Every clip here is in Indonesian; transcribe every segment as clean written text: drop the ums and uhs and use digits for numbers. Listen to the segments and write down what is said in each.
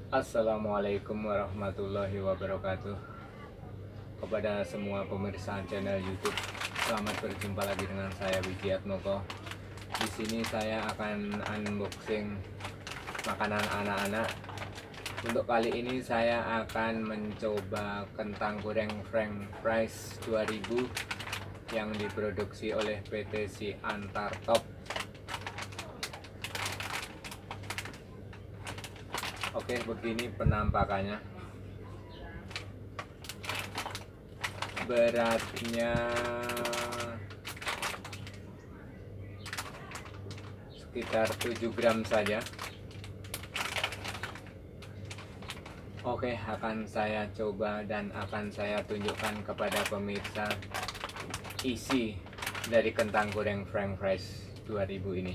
Assalamualaikum warahmatullahi wabarakatuh. Kepada semua pemirsa channel YouTube, selamat berjumpa lagi dengan saya Widiatmoko. Di sini saya akan unboxing makanan anak-anak. Untuk kali ini saya akan mencoba kentang goreng French Fries 2000 yang diproduksi oleh PT Siantar Top. Oke, begini penampakannya. Beratnya sekitar 7 gram saja. Oke, akan saya coba dan akan saya tunjukkan kepada pemirsa isi dari kentang goreng French Fries 2000 ini.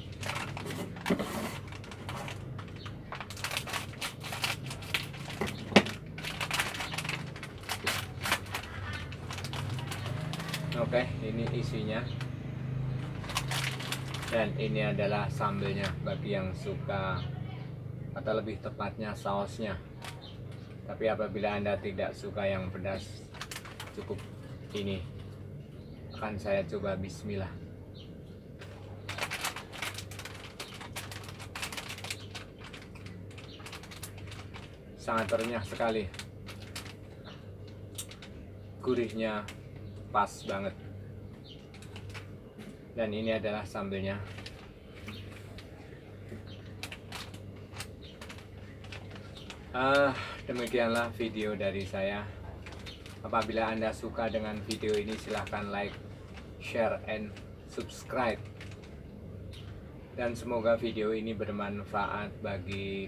Oke, ini isinya. Dan ini adalah sambelnya bagi yang suka, atau lebih tepatnya sausnya. Tapi apabila Anda tidak suka yang pedas, cukup ini. Akan saya coba, bismillah. Sangat renyah sekali. Gurihnya pas banget. Dan ini adalah sambelnya. Demikianlah video dari saya. Apabila Anda suka dengan video ini, silahkan like, share, and subscribe. Dan semoga video ini bermanfaat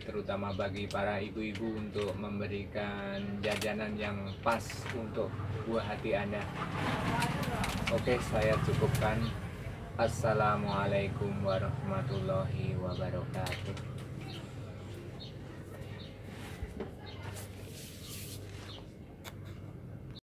terutama bagi para ibu-ibu untuk memberikan jajanan yang pas untuk buah hati Anda. Oke, saya cukupkan. Assalamualaikum warahmatullahi wabarakatuh.